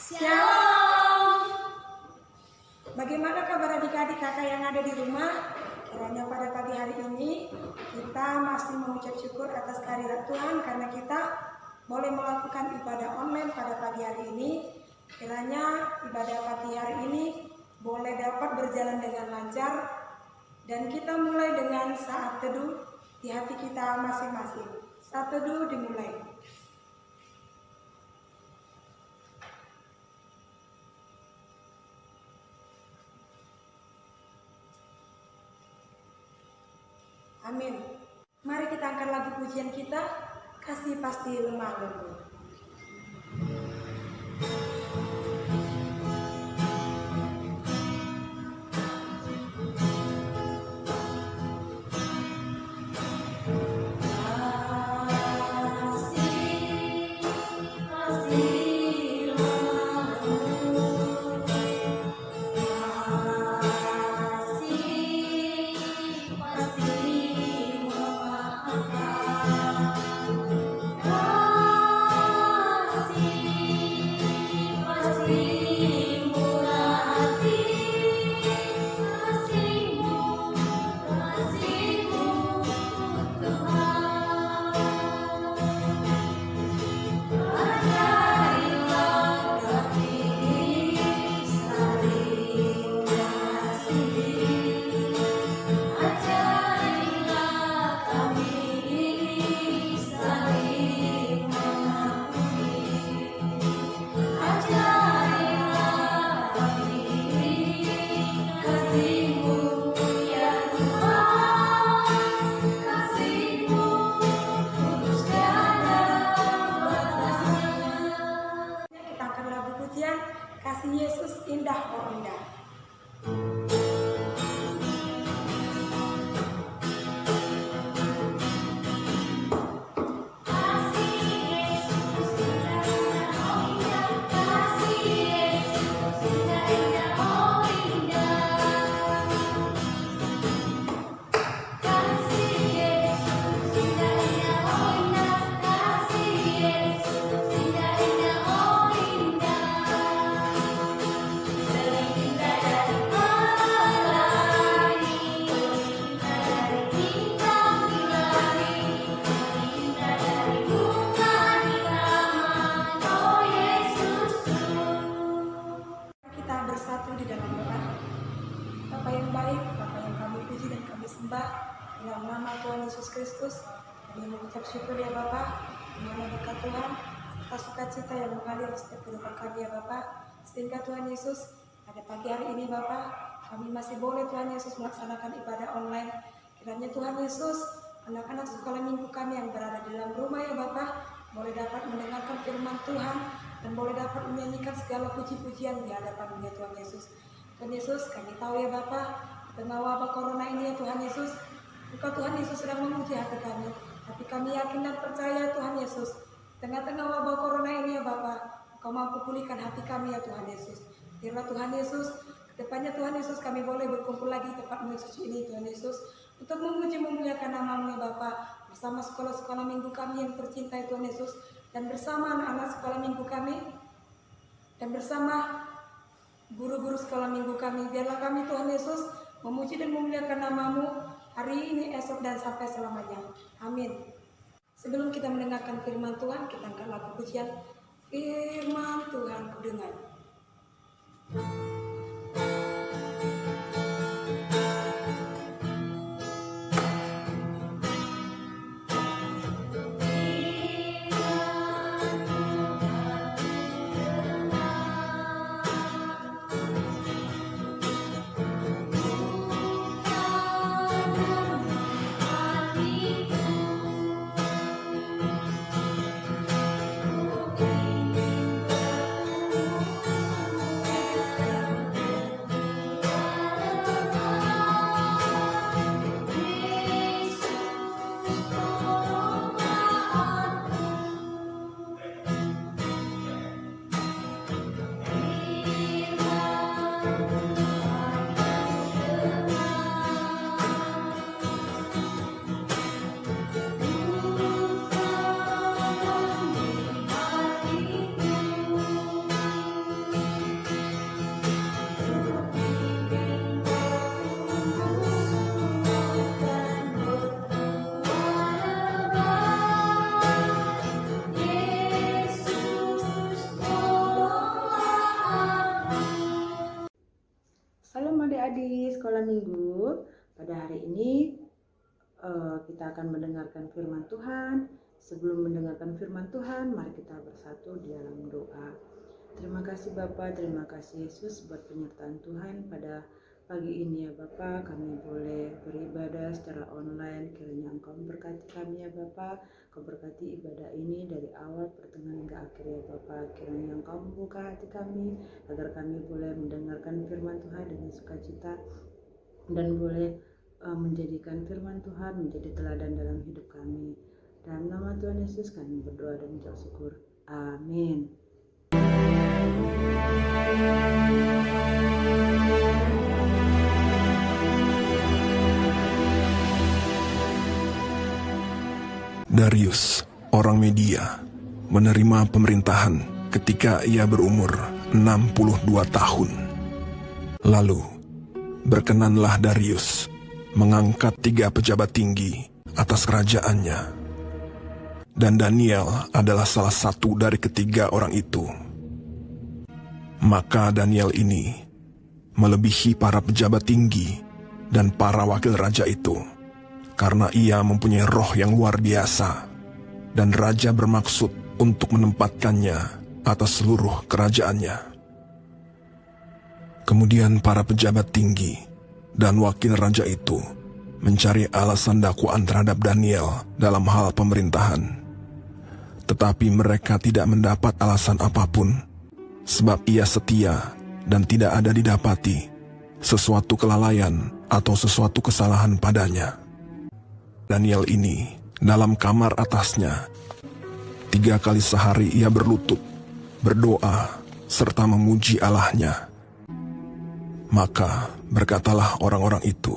Shalom. Bagaimana kabar adik-adik kakak yang ada di rumah? Kiranya pada pagi hari ini kita masih mengucap syukur atas kehadirat Tuhan karena kita boleh melakukan ibadah online pada pagi hari ini. Kiranya ibadah pagi hari ini boleh dapat berjalan dengan lancar dan kita mulai dengan saat teduh di hati kita masing-masing. Saat teduh dimulai. Amin. Mari kita angkat lagu pujian kita, Kasih Pasti Lemah Lembut. Kasih Yesus indah oh indah. Dalam nama Tuhan Yesus Kristus, kami mengucap syukur ya Bapa, dimana berkat Tuhan, serta sukacita yang mengalir di setiap kehidupan kami ya Bapa, sehingga Tuhan Yesus pada pagi hari ini Bapa, kami masih boleh Tuhan Yesus melaksanakan ibadah online. Kiranya Tuhan Yesus, anak-anak sekolah minggu kami yang berada di dalam rumah ya Bapa, boleh dapat mendengarkan firman Tuhan dan boleh dapat menyanyikan segala puji-pujian di hadapan Tuhan Yesus. Tuhan Yesus, kami tahu ya Bapa, di tengah wabah corona ini ya Tuhan Yesus, Engkau Tuhan Yesus sedang menguji hati kami, tapi kami yakin dan percaya Tuhan Yesus, tengah-tengah wabah corona ini ya Bapa, Engkau mampu pulihkan hati kami ya Tuhan Yesus. Biarlah Tuhan Yesus, kedepannya Tuhan Yesus kami boleh berkumpul lagi di tempat suci ini Tuhan Yesus, untuk memuji memuliakan nama-Mu ya Bapa, bersama sekolah-sekolah minggu kami yang tercinta Tuhan Yesus, dan bersama anak-anak sekolah minggu kami, dan bersama guru-guru sekolah minggu kami. Biarlah kami Tuhan Yesus memuji dan memuliakan nama-Mu hari ini, esok, dan sampai selamanya. Amin. Sebelum kita mendengarkan firman Tuhan, kita angkat lagu pujian Firman Tuhan ku dengar. kita akan mendengarkan firman Tuhan. Sebelum mendengarkan firman Tuhan, mari kita bersatu di dalam doa. Terima kasih Bapa, terima kasih Yesus buat penyertaan Tuhan pada pagi ini ya Bapa. Kami boleh beribadah secara online. Kiranya Engkau memberkati kami ya Bapa. Kau berkati ibadah ini dari awal pertengahan hingga akhir ya Bapa. Kiranya Engkau membuka hati kami agar kami boleh mendengarkan firman Tuhan dengan sukacita dan boleh menjadikan firman Tuhan menjadi teladan dalam hidup kami. Dalam nama Tuhan Yesus kami berdoa dan mengucap syukur. Amin. Darius, orang Media, menerima pemerintahan ketika ia berumur 62 tahun. Lalu, berkenanlah Darius mengangkat 3 pejabat tinggi atas kerajaannya. Dan Daniel adalah salah satu dari ketiga orang itu. Maka Daniel ini melebihi para pejabat tinggi dan para wakil raja itu, karena ia mempunyai roh yang luar biasa, dan raja bermaksud untuk menempatkannya atas seluruh kerajaannya. Kemudian para pejabat tinggi dan wakil raja itu mencari alasan dakwaan terhadap Daniel dalam hal pemerintahan. Tetapi mereka tidak mendapat alasan apapun, sebab ia setia dan tidak ada didapati sesuatu kelalaian atau sesuatu kesalahan padanya. Daniel ini dalam kamar atasnya 3 kali sehari ia berlutut, berdoa, serta memuji Allahnya. Maka berkatalah orang-orang itu,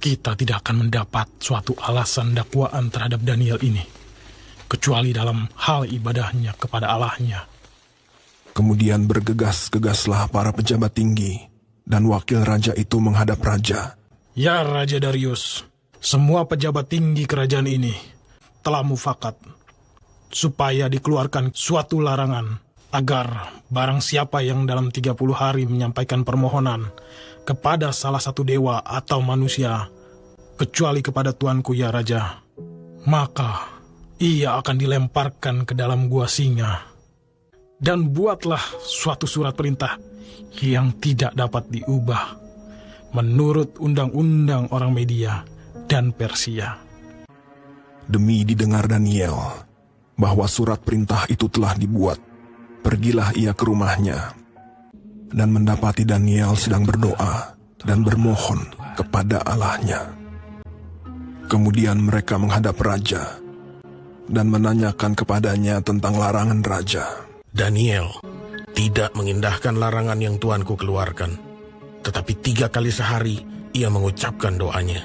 kita tidak akan mendapat suatu alasan dakwaan terhadap Daniel ini, kecuali dalam hal ibadahnya kepada Allahnya. Kemudian bergegas-gegaslah para pejabat tinggi dan wakil raja itu menghadap raja. Ya Raja Darius, semua pejabat tinggi kerajaan ini telah mufakat supaya dikeluarkan suatu larangan agar barang siapa yang dalam 30 hari menyampaikan permohonan kepada salah satu dewa atau manusia, kecuali kepada Tuanku ya Raja, maka ia akan dilemparkan ke dalam gua singa. Dan buatlah suatu surat perintah yang tidak dapat diubah menurut undang-undang orang Media dan Persia. Demi didengar Daniel bahwa surat perintah itu telah dibuat, pergilah ia ke rumahnya dan mendapati Daniel sedang berdoa dan bermohon kepada Allahnya. Kemudian mereka menghadap raja dan menanyakan kepadanya tentang larangan raja. Daniel tidak mengindahkan larangan yang tuanku keluarkan, tetapi 3 kali sehari ia mengucapkan doanya.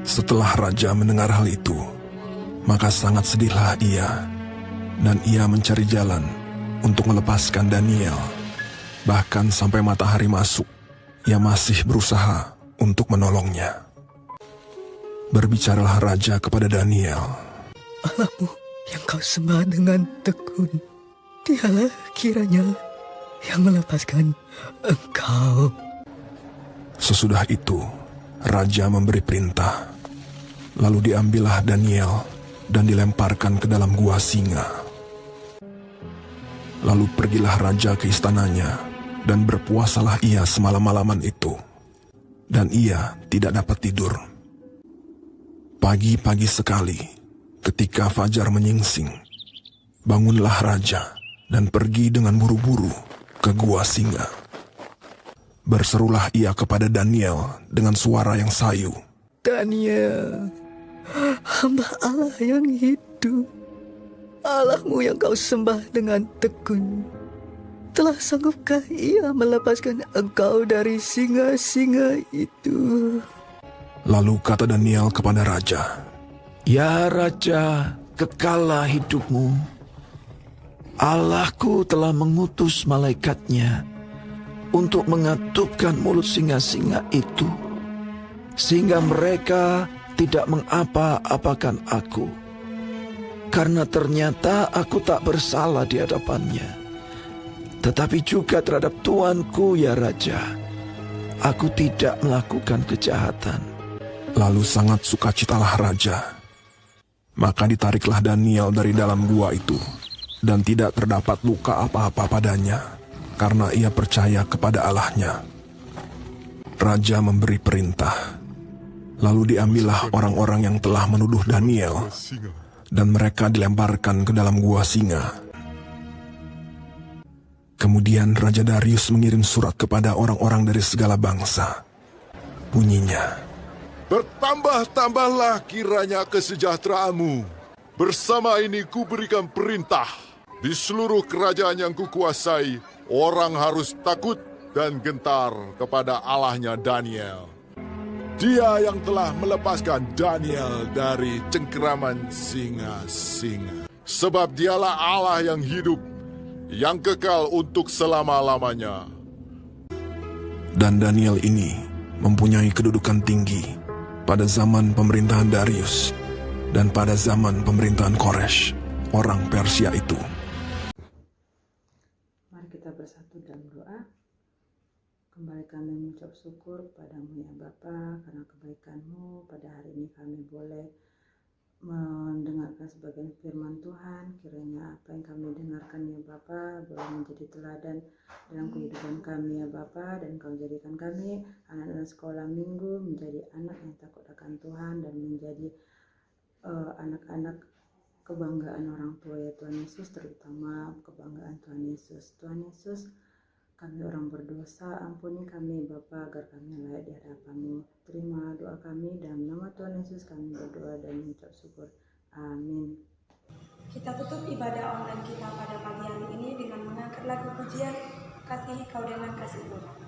Setelah raja mendengar hal itu, maka sangat sedihlah ia, dan ia mencari jalan untuk melepaskan Daniel. Bahkan sampai matahari masuk, ia masih berusaha untuk menolongnya. Berbicaralah raja kepada Daniel. Allahmu yang kau sembah dengan tekun, dialah kiranya yang melepaskan engkau. Sesudah itu, raja memberi perintah. Lalu diambillah Daniel dan dilemparkan ke dalam gua singa. Lalu pergilah raja ke istananya, dan berpuasalah ia semalam-malaman itu. Dan ia tidak dapat tidur. Pagi-pagi sekali, ketika fajar menyingsing, bangunlah raja dan pergi dengan buru-buru ke gua singa. Berserulah ia kepada Daniel dengan suara yang sayu. Daniel, hamba Allah yang hidup, Allahmu yang kau sembah dengan tekun, telah sanggupkah ia melepaskan engkau dari singa-singa itu? Lalu kata Daniel kepada raja, Ya Raja, kekallah hidupmu. Allahku telah mengutus malaikatnya untuk mengatupkan mulut singa-singa itu, sehingga mereka tidak mengapa-apakan aku. Karena ternyata aku tak bersalah di hadapannya, tetapi juga terhadap tuanku ya Raja, aku tidak melakukan kejahatan. Lalu sangat sukacitalah raja. Maka ditariklah Daniel dari dalam gua itu, dan tidak terdapat luka apa-apa padanya, karena ia percaya kepada Allahnya. Raja memberi perintah. Lalu diambillah orang-orang yang telah menuduh Daniel, dan mereka dilemparkan ke dalam gua singa. Kemudian Raja Darius mengirim surat kepada orang-orang dari segala bangsa. Bunyinya, "Bertambah-tambahlah kiranya kesejahteraanmu. Bersama ini kuberikan perintah. Di seluruh kerajaan yang kukuasai, orang harus takut dan gentar kepada Allahnya Daniel. Dia yang telah melepaskan Daniel dari cengkeraman singa-singa. Sebab dialah Allah yang hidup, yang kekal untuk selama-lamanya." dan Daniel ini mempunyai kedudukan tinggi pada zaman pemerintahan Darius dan pada zaman pemerintahan Koresh, orang Persia itu. Mari kita bersatu dalam doa. Kembali kami mengucap syukur padamu ya Bapa, karena kebaikan-Mu pada hari ini kami boleh mendengarkan sebagian firman Tuhan. Kiranya apa yang kami dengarkan ya Bapa boleh menjadi teladan dalam kehidupan kami ya Bapa, dan Kau jadikan kami anak-anak sekolah minggu menjadi anak yang takut akan Tuhan dan menjadi anak-anak kebanggaan orang tua ya Tuhan Yesus, terutama kebanggaan Tuhan Yesus. Tuhan Yesus, kami orang berdosa, ampuni kami Bapa agar kami layak di hadapan-Mu. Terimalah doa kami, dalam nama Tuhan Yesus kami berdoa dan mengucap syukur. Amin. Kita tutup ibadah online kita pada pagi hari ini dengan mengangkat lagu pujian Kasihi Kau dengan Kasih Tuhan.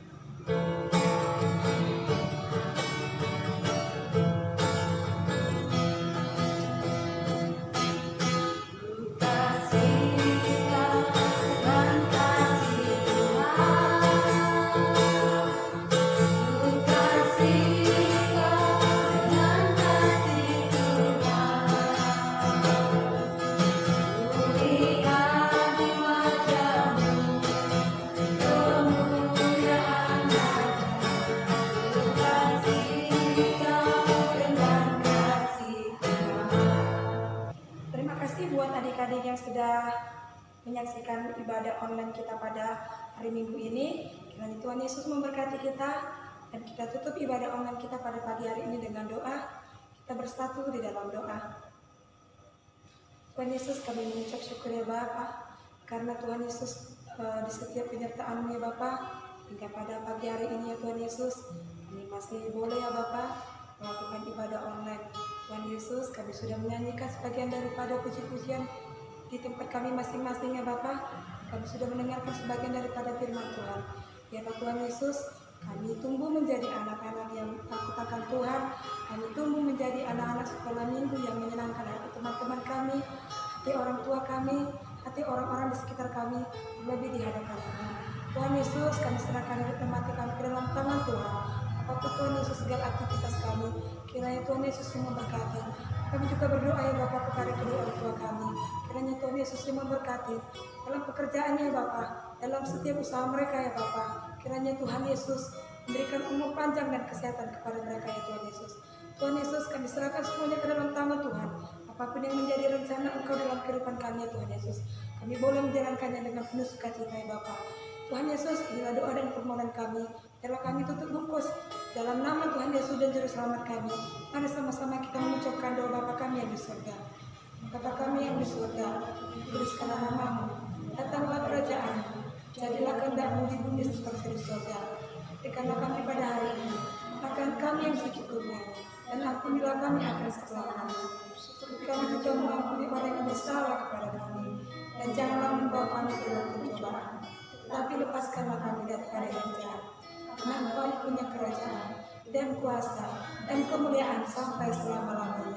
Adik-adik yang sudah menyaksikan ibadah online kita pada hari Minggu ini, kiranya Tuhan Yesus memberkati kita, dan kita tutup ibadah online kita pada pagi hari ini dengan doa. Kita bersatu di dalam doa. Tuhan Yesus, kami mengucap syukur ya Bapa, karena Tuhan Yesus di setiap penyertaan-Mu ya Bapa, hingga pada pagi hari ini ya Tuhan Yesus, kami masih boleh ya Bapa melakukan ibadah online. Tuhan Yesus, kami sudah menyanyikan sebagian daripada puji-pujian di tempat kami masing-masing ya Bapa. Kami sudah mendengarkan sebagian daripada firman Tuhan. Ya Tuhan Yesus, kami tumbuh menjadi anak-anak yang takut akan Tuhan. Kami tumbuh menjadi anak-anak sekolah minggu yang menyenangkan hati teman-teman kami, hati orang tua kami, hati orang-orang di sekitar kami, lebih di hadapan Tuhan. Tuhan Yesus, kami serahkan hidup dan mati kami ke dalam tangan Tuhan. Apapun Tuhan Yesus segala aktivitas kami, kiranya Tuhan Yesus yang memberkati. Kami juga berdoa ya Bapa kepada kedua orang tua kami, kiranya Tuhan Yesus yang memberkati dalam pekerjaannya ya Bapa, dalam setiap usaha mereka ya Bapa. Kiranya Tuhan Yesus memberikan umur panjang dan kesehatan kepada mereka ya Tuhan Yesus. Tuhan Yesus, kami serahkan semuanya ke dalam tangan Tuhan. Apapun yang menjadi rencana Engkau dalam kehidupan kami ya Tuhan Yesus, kami boleh menjalankannya dengan penuh sukacita ya Bapa. Tuhan Yesus, inilah doa dan permohonan kami. Biarlah kami tutup bungkus dalam nama Tuhan Yesus dan Juru Selamat kami. Mari sama-sama kita mengucapkan doa Bapa kami yang di surga. Bapa kami yang di surga, dikuduskanlah nama-Mu, datanglah kerajaan-Mu, jadilah kehendak-Mu di bumi seperti di surga. Berikanlah kami pada hari ini makan kami yang secukupnya, dan ampunilah kami akan kesalahan kami, seperti kami juga mengampuni orang yang bersalah kepada kami. Dan janganlah membawa kami ke dalam pencobaan, tetapi lepaskanlah kami daripada yang jahat. Karena Engkau punya kerajaan dan kuasa dan kemuliaan sampai selama-lamanya.